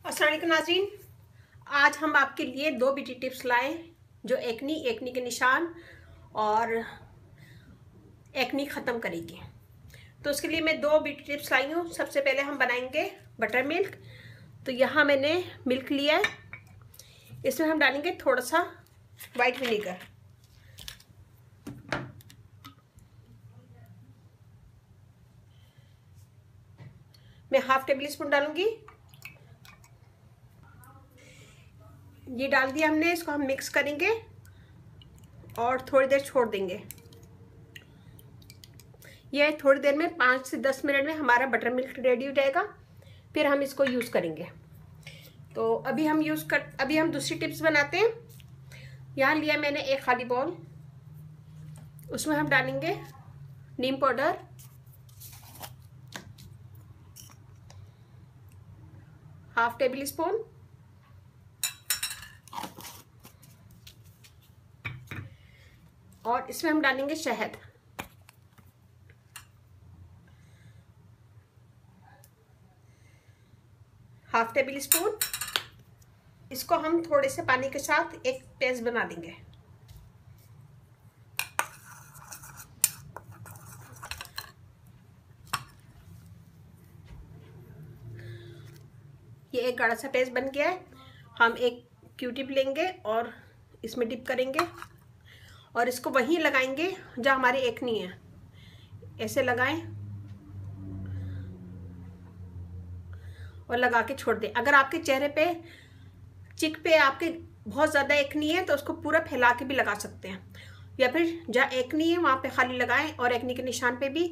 अस्सलाम वालेकुम नाज़रीन, आज हम आपके लिए दो ब्यूटी टिप्स लाए जो एक्नी के निशान और एक्नी ख़त्म करेगी। तो उसके लिए मैं दो ब्यूटी टिप्स लाई हूँ। सबसे पहले हम बनाएंगे बटर मिल्क। तो यहाँ मैंने मिल्क लिया है, इसमें हम डालेंगे थोड़ा सा वाइट विनेगर। मैं हाफ टेबल स्पून डालूंगी। ये डाल दिया हमने, इसको हम मिक्स करेंगे और थोड़ी देर छोड़ देंगे। ये थोड़ी देर में 5 से 10 मिनट में हमारा बटर मिल्क रेडी हो जाएगा। फिर हम इसको यूज़ करेंगे। तो अभी हम दूसरी टिप्स बनाते हैं। यहाँ लिया मैंने एक खाली बाउल, उसमें हम डालेंगे नीम पाउडर, हाफ टेबल स्पून, और इसमें हम डालेंगे शहद, हाफ टेबल स्पून। इसको हम थोड़े से पानी के साथ एक पेस्ट बना देंगे। ये एक गाढ़ा सा पेस्ट बन गया है। हम एक क्यूटिप लेंगे और इसमें डिप करेंगे और इसको वहीं लगाएंगे जहाँ हमारी एक्नी है। ऐसे लगाएं और लगा के छोड़ दें। अगर आपके चेहरे पे चिक पे आपके बहुत ज़्यादा एक्नी है तो उसको पूरा फैला के भी लगा सकते हैं, या फिर जहाँ एक्नी है वहाँ पे खाली लगाएं। और एक्नी के निशान पे भी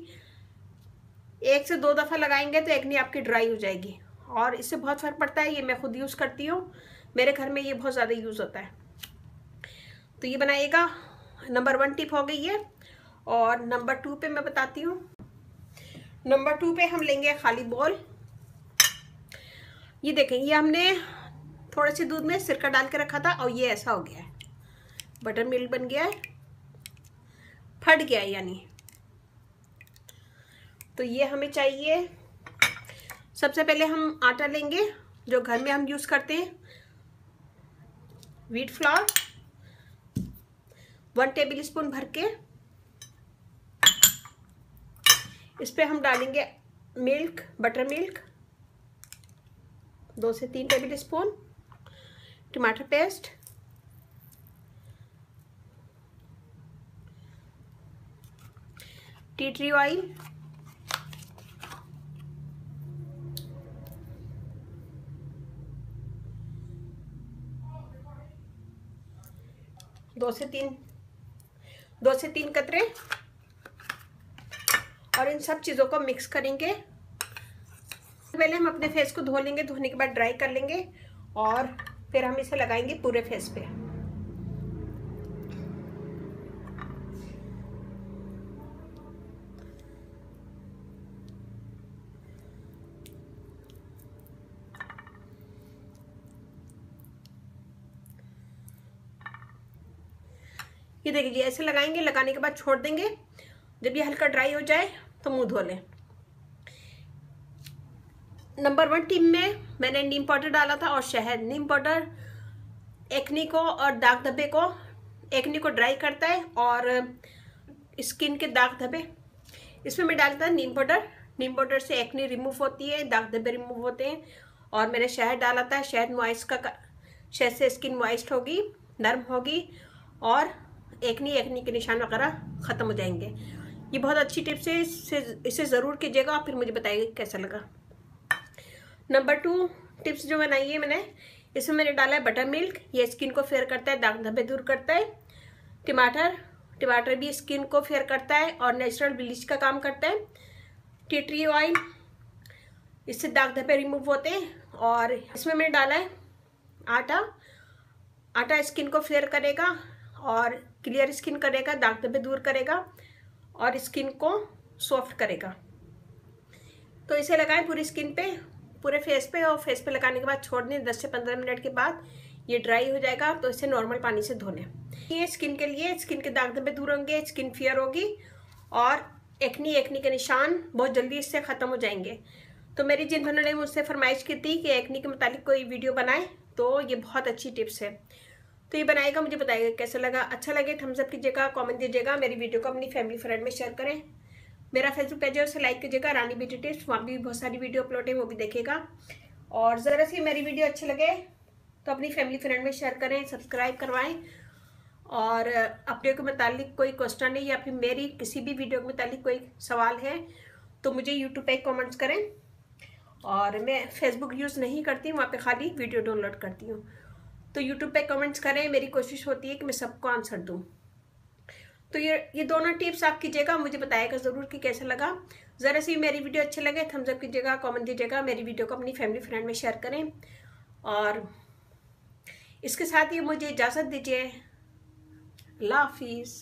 1 से 2 दफ़ा लगाएंगे तो एक्नी आपकी ड्राई हो जाएगी और इससे बहुत फ़र्क पड़ता है। ये मैं खुद यूज़ करती हूँ, मेरे घर में ये बहुत ज़्यादा यूज़ होता है। तो ये बनाइएगा। नंबर 1 टिप हो गई है। और नंबर 2 पे मैं बताती हूँ। नंबर 2 पे हम लेंगे खाली बॉल। ये देखें, ये हमने थोड़े से दूध में सिरका डाल के रखा था और ये ऐसा हो गया है, बटर मिल्क बन गया है, फट गया है यानी। तो ये हमें चाहिए, सबसे पहले हम आटा लेंगे जो घर में हम यूज़ करते हैं, व्हीट फ्लावर 1 टेबल स्पून भर के। इस पे हम डालेंगे मिल्क, बटर मिल्क 2 से 3 टेबल स्पून, टमाटर पेस्ट, टी ट्री ऑयल, दो से तीन कतरे। और इन सब चीज़ों को मिक्स करेंगे। पहले हम अपने फेस को धो लेंगे, धोने के बाद ड्राई कर लेंगे और फिर हम इसे लगाएंगे पूरे फेस पे। ये देखिए, ऐसे लगाएंगे, लगाने के बाद छोड़ देंगे। जब ये हल्का ड्राई हो जाए तो मुंह धो लें। नंबर 1 टिप में मैंने नीम पाउडर डाला था और शहद। नीम पाउडर एक्नी को और दाग धब्बे को, एक्नी को ड्राई करता है और स्किन के दाग धब्बे, इसमें मैं डालता नीम पाउडर। नीम पाउडर से एक्नी रिमूव होती है, दाग धब्बे रिमूव होते हैं। और मैंने शहद डाला था। शहद से स्किन मॉइस्ट होगी, नरम होगी और एक्नी के निशान वगैरह ख़त्म हो जाएंगे। ये बहुत अच्छी टिप्स है, इसे ज़रूर कीजिएगा, फिर मुझे बताइए कैसा लगा। नंबर 2 टिप्स जो बनाई है मैंने, इसमें मैंने डाला है बटर मिल्क। ये स्किन को फेयर करता है, दाग धब्बे दूर करता है। टमाटर भी स्किन को फेयर करता है और नेचुरल ब्लीच का काम करता है। टी ट्री ऑयल, इससे दाग धब्बे रिमूव होते हैं। और इसमें मैंने डाला है आटा स्किन को फेयर करेगा और क्लियर स्किन करेगा, दाग धब्बे दूर करेगा और स्किन को सॉफ्ट करेगा। तो इसे लगाएं पूरी स्किन पे, पूरे फेस पे, और फेस पे लगाने के बाद छोड़ दें। 10 से 15 मिनट के बाद ये ड्राई हो जाएगा तो इसे नॉर्मल पानी से धो लें। ये स्किन के लिए, स्किन के दाग धब्बे दूर होंगे, स्किन फेयर होगी और एक्नी के निशान बहुत जल्दी इससे ख़त्म हो जाएंगे। तो मेरी जिन बहनों ने मुझसे फरमाइश की थी कि एक्ने के मुतालिक कोई वीडियो बनाए, तो ये बहुत अच्छी टिप्स है। तो ये बनाएगा, मुझे बताइएगा कैसा लगा। अच्छा लगे थम्स अप कीजिएगा, कमेंट दीजिएगा, मेरी वीडियो को अपनी फैमिली फ्रेंड में शेयर करें। मेरा फेसबुक पेज है, उसे लाइक कीजिएगा, रानी ब्यूटी टिप्स, वहाँ भी बहुत सारी वीडियो अपलोड है, वो भी देखेगा। और ज़रा सी मेरी वीडियो अच्छी लगे तो अपनी फैमिली फ्रेंड में शेयर करें, सब्सक्राइब करवाएं। और अपने के मुतालिक कोई क्वेश्चन है या फिर मेरी किसी भी वीडियो के मुतालिक कोई सवाल है तो मुझे यूट्यूब पे कमेंट्स करें। और मैं फेसबुक यूज़ नहीं करती हूँ, वहाँ पे खाली वीडियो डाउनलोड करती हूँ। तो यूट्यूब पे कमेंट्स करें, मेरी कोशिश होती है कि मैं सबको आंसर दूँ। तो ये दोनों टिप्स आप कीजिएगा, मुझे बताइएगा ज़रूर कि कैसा लगा। ज़रा सी मेरी वीडियो अच्छी लगे थम्स अप कीजिएगा, कमेंट दीजिएगा, मेरी वीडियो को अपनी फैमिली फ्रेंड में शेयर करें। और इसके साथ ही मुझे इजाज़त दीजिए। अल्लाह हाफिज़।